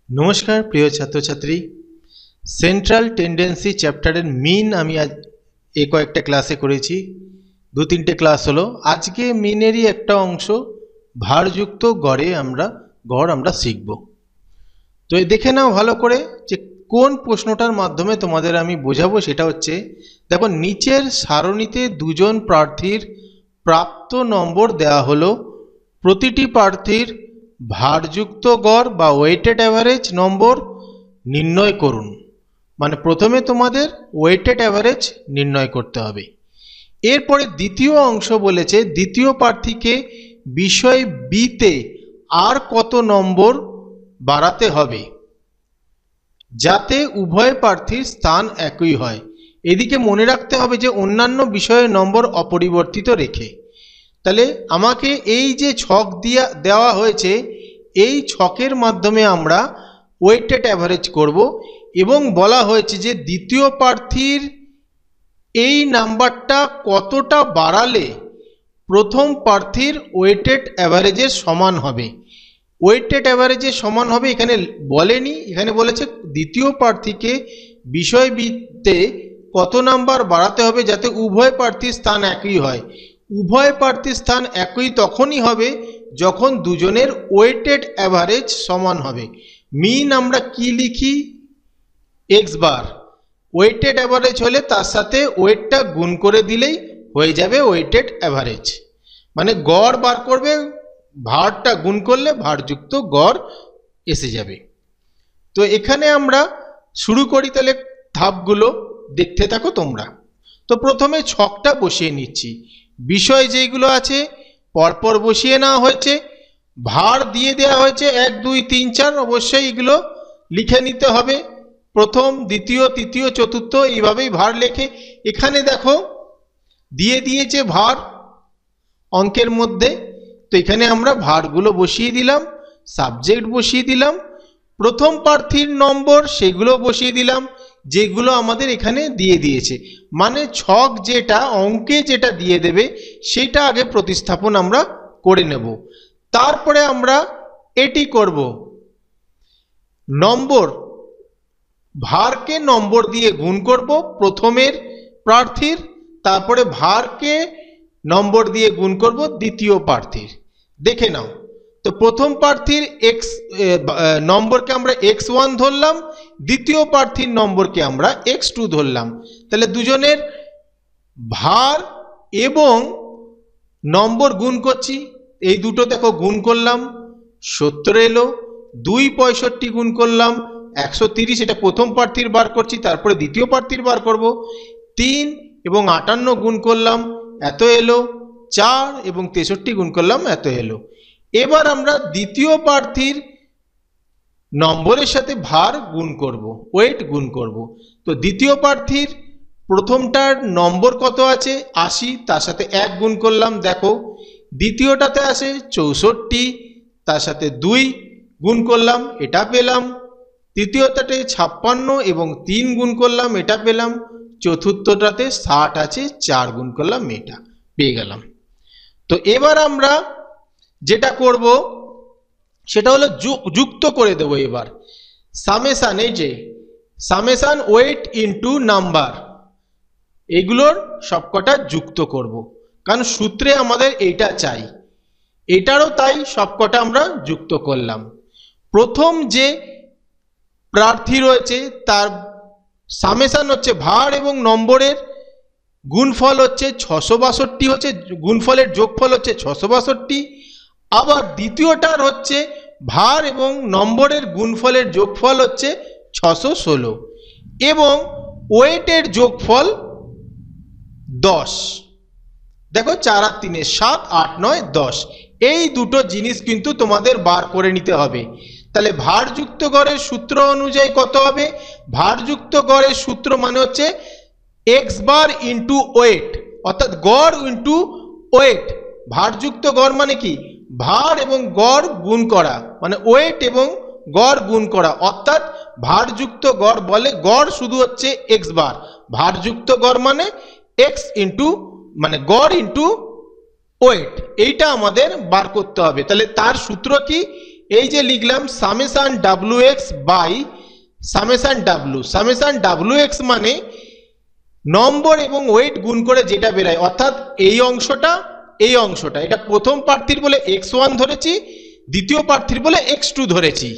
नमस्कार प्रिय छात्र छात्री सेंट्रल टेंडेंसि चैप्टारे मीन आमी आज एक क्लासे करेছি दो तीनटे क्लास हलो आज के मीनेरই একটা অংশ भारযুক্ত গড়ে গড় আমরা শিখব। তো দেখে নাও ভালো করে যে কোন প্রশ্নটার মাধ্যমে তোমাদের আমি বোঝাবো। সেটা হচ্ছে দেখো নিচের সারণীতে দুজন প্রার্থীর প্রাপ্ত নম্বর দেওয়া হলো, প্রতিটি প্রার্থীর भारযুক্ত গড় বা ওয়েটেড অ্যাভারেজ নম্বর নির্ণয় করুন। মানে প্রথমে তোমাদের ওয়েটেড অ্যাভারেজ নির্ণয় করতে হবে। এরপরে দ্বিতীয় অংশ বলেছে দ্বিতীয় প্রার্থীকে বিষয় বিতে আর কত নম্বর বাড়াতে হবে যাতে উভয় প্রার্থীর স্থান একই হয়। এদিকে মনে রাখতে হবে যে অন্যান্য বিষয়ের নম্বর অপরিবর্তিত রেখে। তাহলে আমাকে এই যে ছক দেওয়া হয়েছে এই ছকের মাধ্যমে আমরা ওয়েটেড অ্যাভারেজ করব এবং বলা হয়েছে যে দ্বিতীয় প্রার্থীর এই নাম্বারটা কতটা বাড়ালে প্রথম প্রার্থীর ওয়েটেড অ্যাভারেজের সমান হবে। ওয়েটেড অ্যাভারেজের সমান হবে এখানে বলেনি, এখানে বলেছে দ্বিতীয় প্রার্থীকে বিষয় বিতে কত নাম্বার বাড়াতে হবে যাতে উভয় প্রার্থীর স্থান একই হয়। উভয় প্রার্থীর স্থান একই তখনই হবে যখন দুজনের ওয়েটেড অ্যাভারেজ সমান হবে। মিন আমরা কি লিখি? X bar. ওয়েটেড অ্যাভারেজ হলে তার সাথে ওয়েটটা গুণ করে দিলেই হয়ে যাবে ওয়েটেড অ্যাভারেজ। মানে গড় বার করবে, ভারটা গুণ করলে भारযুক্ত গড় এসে যাবে। তো এখানে আমরা শুরু করি, তাহলে ধাপগুলো দেখতে থাকো তোমরা। তো প্রথমে ছকটা বসিয়ে নিচ্ছি। বিষয় যেগুলো আছে পরপর বসিয়ে নেওয়া হয়েছে, ভার দিয়ে দেওয়া হয়েছে 1 2 3 4, অবশ্যই এগুলো লিখে নিতে হবে। প্রথম, দ্বিতীয়, তৃতীয়, চতুর্থ এইভাবেই ভার লেখে। এখানে দেখো দিয়ে দিয়েছে ভার অঙ্কের মধ্যে, তো এখানে আমরা ভারগুলো বসিয়ে দিলাম, সাবজেক্ট বসিয়ে দিলাম, প্রথম প্রার্থীর নম্বর সেগুলো বসিয়ে দিলাম যেগুলো আমাদের এখানে দিয়ে দিয়েছে। মানে ছক যেটা অঙ্কে যেটা দিয়ে দেবে সেটা আগে প্রতিস্থাপন আমরা করে নেব, তারপরে আমরা এটি করব। নম্বর ভারকে নম্বর দিয়ে গুণ করব প্রথমের প্রার্থীর, তারপরে ভারকে নম্বর দিয়ে গুণ করব দ্বিতীয় প্রার্থীর। দেখে নাও, তো প্রথম প্রার্থীর এক্স নম্বরকে আমরা x1 ধরলাম, দ্বিতীয় প্রার্থীর নম্বরকে আমরা x2 ধরলাম। তাহলে দুজনের ভার এবং নম্বর গুণ করছি, এই দুটো দেখো গুণ করলাম 70 এলো, 2 65 গুণ করলাম 130, এটা প্রথম প্রার্থীর বার করছি, তারপরে দ্বিতীয় প্রার্থীর বার করব। 3 এবং 58 গুণ করলাম এত এলো, 4 এবং 63 গুণ করলাম এত এলো। এবার আমরা দ্বিতীয় প্রার্থীর নম্বরের সাথে ভার গুণ করব, ওয়েট গুণ করব। তো দ্বিতীয় প্রার্থীর প্রথমটার নম্বর কত আছে 80, তার সাথে 1 গুণ করলাম, দেখো দ্বিতীয়টাতে আছে 64, তার সাথে 2 গুণ করলাম, এটা পেলাম। তৃতীয়টাতে 56 এবং 3 গুণ করলাম, এটা পেলাম। চতুর্থটাতে 60 আছে, 4 গুণ করলাম, এটা পেয়ে গেলাম। তো এবার আমরা যেটা করব সেটা হলো যুক্ত করে দেব। এবার সামেশন, এই যে সামেশন ওয়েট ইনটু নাম্বার, এগুলোর সবকটা যুক্ত করব, কারণ সূত্রে আমাদের এইটা চাই। এটারও তাই সবকটা আমরা যুক্ত করলাম। প্রথম যে প্রার্থী রয়েছে তার সামেশন হচ্ছে ভার এবং নম্বরের গুণফল হচ্ছে 662, হচ্ছে গুণফলের যোগফল হচ্ছে 662। আবার দ্বিতীয়টার হচ্ছে ভার এবং নম্বরের গুণফলের যোগফল হচ্ছে 616 এবং ওয়েটের যোগফল 10। দেখো 4 আর 3 7 8 9 10, এই দুটো জিনিস কিন্তু তোমাদের বার করে নিতে হবে। তাহলে भारযুক্ত গড়ের সূত্র অনুযায়ী কত হবে? भारযুক্ত গড়ের সূত্র মানে হচ্ছে এক্স বার ইন্টু ওয়েট, অর্থাৎ গড় ইন্টু ওয়েট। भारযুক্ত গড় মানে কি? ভার এবং গড় গুণ করা, মানে ওয়েট এবং গড় গুণ করা, অর্থাৎ भारযুক্ত গড় বলে গড় শুধু হচ্ছে এক্স বার, भारযুক্ত গড় মানে এক্স ইন্টু মানে গড় ইন্টু ওয়েট, এইটা আমাদের বার করতে হবে। তাহলে তার সূত্র কি? এই যে লিখলাম summation W X by summation W. Summation W X মানে নম্বর এবং ওয়েট গুণ করে যেটা বেরায়, অর্থাৎ এই অংশটা এটা প্রথম প্রার্থীর বলে x1 ধরেছি, দ্বিতীয় প্রার্থীর বলে x2 ধরেছি,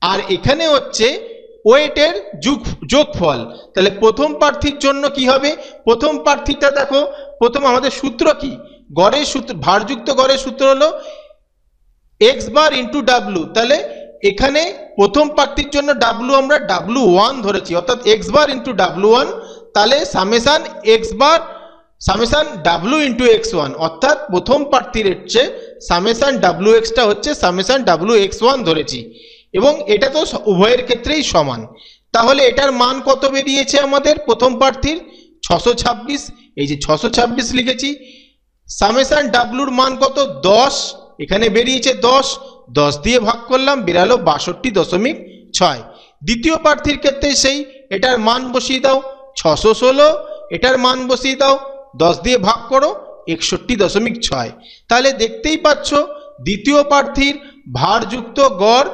আর এখানে হচ্ছে ওয়েটের যোগফল। তাহলে প্রথম প্রার্থীর জন্য কি হবে, প্রথম প্রার্থীটা দেখো, প্রথম আমাদের সূত্র কি, গড়ের সূত্র, ভারযুক্ত গড়ের সূত্র হলো x বার ইন্টু ডাব্লিউ। তাহলে এখানে প্রথম প্রার্থীর জন্য ডাব্লিউ আমরা W1 ধরেছি, অর্থাৎ x বার ইন্টু W1, তাহলে সামেশন x বার সামেশন ডাব্লিউ ইন্টু x1, অর্থাৎ প্রথম প্রার্থীর হচ্ছে সামেশন ডাব্লিউ এক্সটা হচ্ছে সামেশন ডাব্লিউ x1 ধরেছি, এবং এটা তো উভয়ের ক্ষেত্রেই সমান। তাহলে এটার মান কত বেরিয়েছে আমাদের প্রথম প্রার্থীর 626, এই যে 626 লিখেছি। সামেশন ডাব্লিউর মান কত 10, এখানে বেরিয়েছে 10, 10 দিয়ে ভাগ করলাম বেরালো 62.6। দ্বিতীয় প্রার্থীর ক্ষেত্রে সেই এটার মান বসিয়ে দাও 616, এটার মান বসিয়ে দাও 10 দিয়ে ভাগ করো 61.6। তাহলে দেখতেই পাচ্ছ দ্বিতীয় প্রার্থীর ভারযুক্ত গড়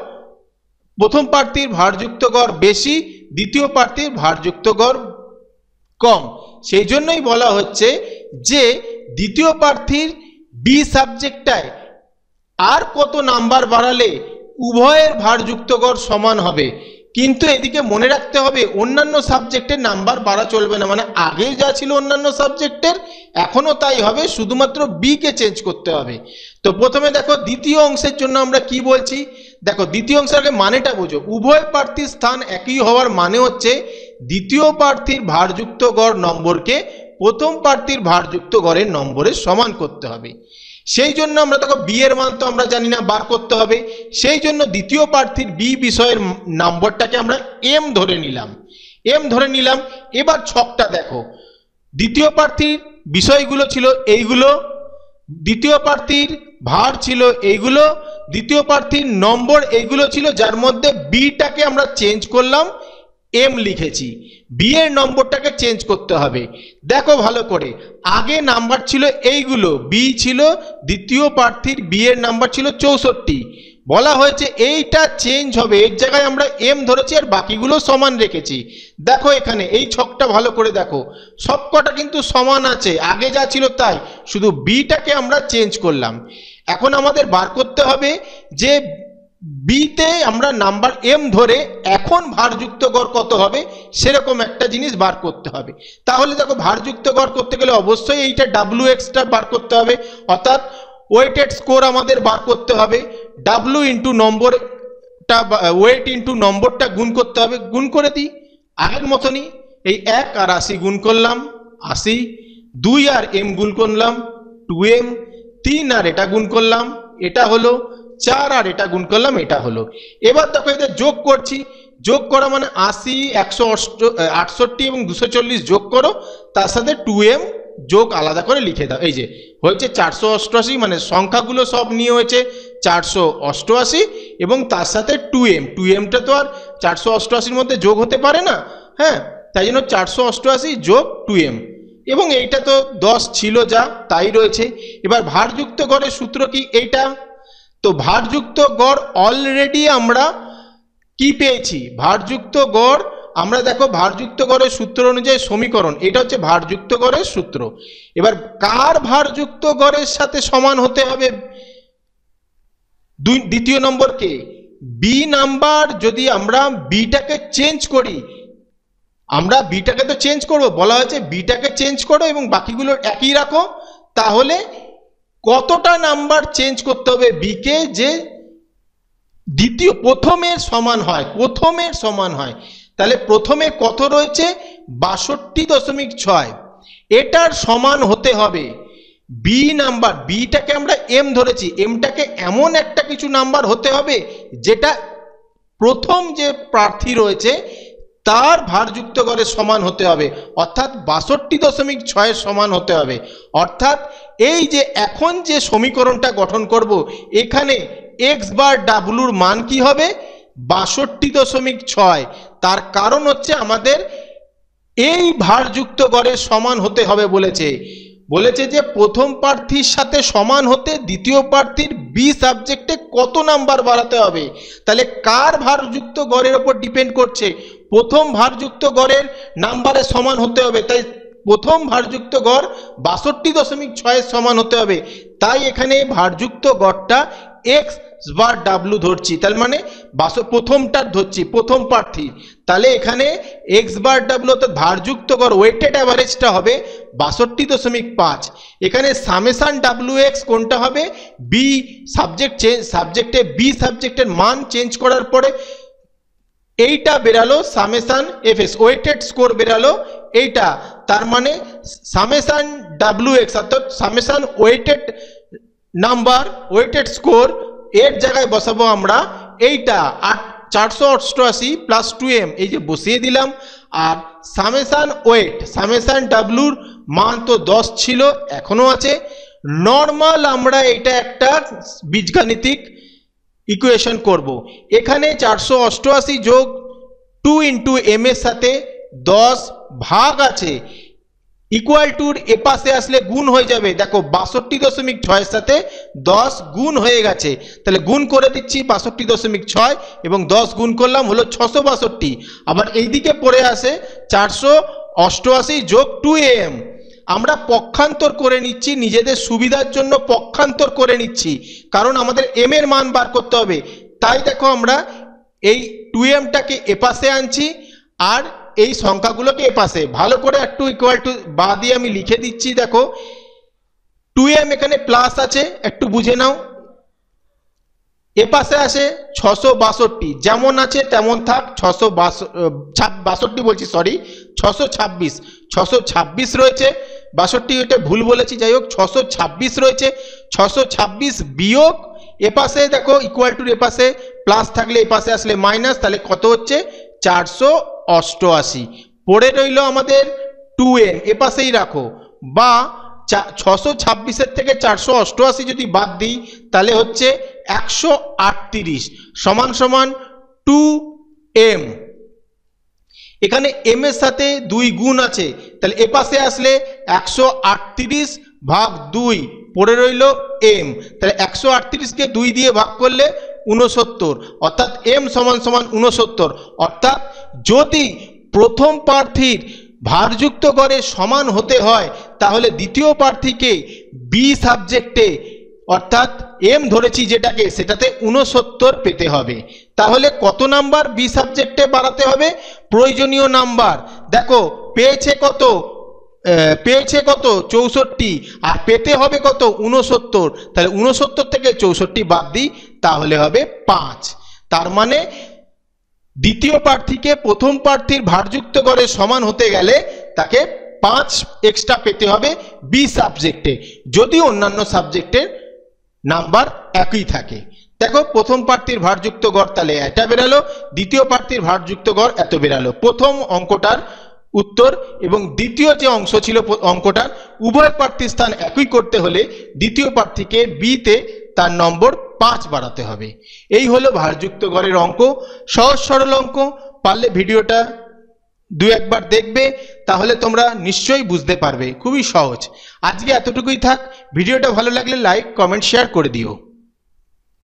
প্রথম প্রার্থীর ভারযুক্ত গড় বেশি, দ্বিতীয় প্রার্থীর ভারযুক্ত গড় কম। সেই জন্যই বলা হচ্ছে যে দ্বিতীয় প্রার্থীর বি সাবজেক্টটায় আর কত নাম্বার বাড়ালে উভয়ের ভারযুক্ত গড় সমান হবে। কিন্তু এদিকে মনে রাখতে হবে অন্যান্য সাবজেক্টের নাম্বার বাড়া চলবে না, মানে আগে যা ছিল অন্যান্য সাবজেক্টের এখনো তাই হবে, শুধুমাত্র বি কে চেঞ্জ করতে হবে। তো প্রথমে দেখো দ্বিতীয় অংশের জন্য আমরা কি বলছি, দেখো দ্বিতীয় অংশের আগে মানেটা বোঝো। উভয় প্রার্থীর স্থান একই হওয়ার মানে হচ্ছে দ্বিতীয় প্রার্থীর ভারযুক্ত গড় নম্বরকে প্রথম প্রার্থীর ভারযুক্ত গড়ের নম্বরের সমান করতে হবে। সেই জন্য আমরা দেখো বি এর মান তো আমরা জানি না, বার করতে হবে। সেই জন্য দ্বিতীয় প্রার্থীর বি বিষয়ের নম্বরটাকে আমরা এম ধরে নিলাম। এবার ছকটা দেখো, দ্বিতীয় প্রার্থীর বিষয়গুলো ছিল এইগুলো, দ্বিতীয় প্রার্থীর ভার ছিল এইগুলো, দ্বিতীয় প্রার্থীর নম্বর এইগুলো ছিল, যার মধ্যে বিটাকে আমরা চেঞ্জ করলাম, এম লিখেছি। বি এর নম্বরটাকে চেঞ্জ করতে হবে। দেখো ভালো করে, আগে নাম্বার ছিল এইগুলো, বি ছিল, দ্বিতীয় প্রার্থীর বি এর নাম্বার ছিল 64, বলা হয়েছে এইটা চেঞ্জ হবে, এর জায়গায় আমরা এম ধরেছি আর বাকিগুলো সমান রেখেছি। দেখো এখানে এই ছকটা ভালো করে দেখো, সবকটা কিন্তু সমান আছে, আগে যা ছিল তাই, শুধু বিটাকে আমরা চেঞ্জ করলাম। এখন আমাদের বার করতে হবে যে বিতে আমরা নাম্বার এম ধরে এখন ভারযুক্ত গড় কত হবে, সেরকম একটা জিনিস বার করতে হবে। তাহলে দেখো ভারযুক্ত গড় করতে গেলে অবশ্যই এইটা ডাব্লিউ এক্সটা বার করতে হবে, অর্থাৎ ওয়েটেড স্কোর আমাদের বার করতে হবে। ডাব্লিউ ইন্টু নম্বরটা, ওয়েট ইন্টু নম্বরটা গুণ করতে হবে। গুণ করে দিই আগের মতনই, এই 1 আর 80 গুণ করলাম 80, 2 আর এম গুণ করলাম 2m, 3 আর এটা গুণ করলাম এটা হলো 4, আর এটা গুণ করলাম এটা হলো। এবার দেখো এদের যোগ করছি, যোগ করা মানে 80, 168 এবং 240 যোগ করো, তার সাথে 2m যোগ আলাদা করে লিখে দাও। এই যে হয়েছে 488, মানে সংখ্যাগুলো সব নিয়ে হয়েছে 488, এবং তার সাথে 2mটা তো আর 488-র মধ্যে যোগ হতে পারে না, হ্যাঁ, তাই জন্য 488 যোগ 2m, এবং এইটা তো 10 ছিল যা তাই রয়েছে। এবার ভারযুক্ত গড়ের সূত্র কি এইটা, তো ভারযুক্ত গড় অলরেডি আমরা কি পেয়েছি, ভারযুক্ত গড় আমরা দেখো ভারযুক্ত গড়ের সূত্র অনুযায়ী সমীকরণ, এটা হচ্ছে ভারযুক্ত গড়ের সূত্র। এবার কার ভারযুক্ত গড়ের সাথে সমান হতে হবে, দ্বিতীয় নম্বরকে, বি নাম্বার। যদি আমরা বিটাকে চেঞ্জ করি, আমরা বিটাকে তো চেঞ্জ করব, বলা হয়েছে বিটাকে চেঞ্জ করো এবং বাকিগুলো একই রাখো, তাহলে কতটা নাম্বার চেঞ্জ করতে হবে বিকে যে প্রথমের সমান হয়, তাহলে প্রথমে কত রয়েছে 62.6, এটার সমান হতে হবে বি নাম্বার। বিটাকে আমরা এম ধরেছি, এমটাকে এমন একটা কিছু নাম্বার হতে হবে যেটা প্রথম যে প্রার্থী রয়েছে তার ভারযুক্ত গড়ের সমান হতে হবে, অর্থাৎ 62.6 সমান হতে হবে। অর্থাৎ এই যে এখন যে সমীকরণটা গঠন করব, এখানে এক্স বার ডাব্লুর মান কি হবে 62.6, তার কারণ হচ্ছে আমাদের এই ভারযুক্ত গড়ের সমান হতে হবে বলেছে। বলেছে যে প্রথম প্রার্থীর সাথে সমান হতে দ্বিতীয় প্রার্থীর বি সাবজেক্টে কত নাম্বার বাড়াতে হবে। তাহলে কার ভারযুক্ত গড়ের ওপর ডিপেন্ড করছে, প্রথম ভারযুক্ত গড়ের নাম্বারে সমান হতে হবে, তাই প্রথম ভারযুক্ত গড় ৬২.৬ সমান হতে হবে। তাই এখানে ভারযুক্ত গড়টা এক্স বার ডাব্লু ধরছি, তার মানে প্রথমটার ধরছি, প্রথম প্রার্থী। তাহলে এখানে এক্স বার ডাব্লু অর্থাৎ ভারযুক্ত গড় ওয়েটেড অ্যাভারেজটা হবে ৬২.৫। এখানে সামেশন ডাব্লু এক্স কোনটা হবে, বি সাবজেক্টে বি সাবজেক্টের মান চেঞ্জ করার পরে এইটা বেরালো সামেশন এফএস ওয়েটেড স্কোর বেরালো এইটা, তার মানে সামেশন ডাব্লু এক্স অর্থাৎ summation weighted number weighted score এর জায়গায় বসাবো আমরা এইটা 488 প্লাস 2m, এই যে বসিয়ে দিলাম। আর সামেশন ওয়েট সামেশন ডাব্লুর মান তো 10 ছিল, এখনো আছে। নর্মাল আমরা এটা একটা বীজগাণিতিক ইকুয়েশন করব। এখানে 488 যোগ 2 ইন্টু m এর সাথে 10 ভাগ আছে, ইকুয়াল টুর এপাশে আসলে গুণ হয়ে যাবে। দেখো ৬২.৬ সাথে 10 গুণ হয়ে গেছে, তাহলে গুণ করে দিচ্ছি ৬২.৬ এবং 10 গুণ করলাম হলো 662। আবার এইদিকে পড়ে আসে 488 যোগ 2am, আমরা পক্ষান্তর করে নিচ্ছি, নিজেদের সুবিধার জন্য পক্ষান্তর করে নিচ্ছি, কারণ আমাদের m এর মান বার করতে হবে। তাই দেখো আমরা এই 2mটাকে এপাশে আনছি আর এই সংখ্যাগুলোকে এপাশে, ভালো করে একটু ইকুয়াল টু বা দিয়ে আমি লিখে দিচ্ছি। দেখো 2m এখানে প্লাস আছে, একটু বুঝে নাও। এপাশে আসে 662, যেমন আছে তেমন থাক। 662 বলছি, সরি 626 রয়েছে, 62 এটা ভুল বলেছি, যাই হোক 626 রয়েছে। 626 বিয়োগ এপাশে দেখো ইকুয়াল টুর এপাশে প্লাস থাকলে এপাশে আসলে মাইনাস, তাহলে কত হচ্ছে 488। পড়ে রইল আমাদের 2m, এপাশেই রাখো, বা 626 থেকে 488 যদি বাদ দিই তাহলে হচ্ছে 138 সমান সমান 2m। এখানে m এর সাথে 2 গুণ আছে, তাহলে এপাশে আসলে 138 ভাগ 2 পড়ে রইল m, তাহলে 138 কে 2 দিয়ে ভাগ করলে 69, অর্থাৎ m সমান সমান 69। অর্থাৎ যদি প্রথম প্রার্থীর ভারযুক্ত গড়ে সমান হতে হয় তাহলে দ্বিতীয় প্রার্থীকে বি সাবজেক্টে অর্থাৎ m ধরেছি যেটাকে, সেটাতে 69 পেতে হবে। তাহলে কত নাম্বার বি সাবজেক্টে বাড়াতে হবে, প্রয়োজনীয় নাম্বার দেখো পেয়েছে কত 64 আর পেতে হবে কত 69, তাহলে 69 থেকে 64 বাদ দিই তাহলে হবে 5। তার মানে দ্বিতীয় প্রার্থীকে প্রথম প্রার্থীর ভারযুক্ত গড়ে সমান হতে গেলে তাকে 5 এক্সট্রা পেতে হবে বি সাবজেক্টে, যদি অন্যান্য সাবজেক্টের নাম্বার একই থাকে। দেখো প্রথম প্রার্থীর ভারযুক্ত গড় তাহলে এটা বেরালো, দ্বিতীয় প্রার্থীর ভারযুক্ত গড় এত বেরালো। প্রথম অঙ্কটার উত্তর এবং দ্বিতীয় যে অংশ ছিল অঙ্কটার, উভয় প্রার্থীর স্থান একই করতে হলে দ্বিতীয় প্রার্থীকে বিতে তার নম্বর 5 বাড়াতে হবে। এই হলো ভারযুক্ত গড়ের অঙ্ক, সহজ সরল অঙ্ক। পারলে ভিডিওটা 2-1 বার দেখবে, তাহলে তোমরা নিশ্চয়ই বুঝতে পারবে, খুবই সহজ। আজকে এতটুকুই থাক। ভিডিওটা ভালো লাগলে লাইক কমেন্ট শেয়ার করে দিও।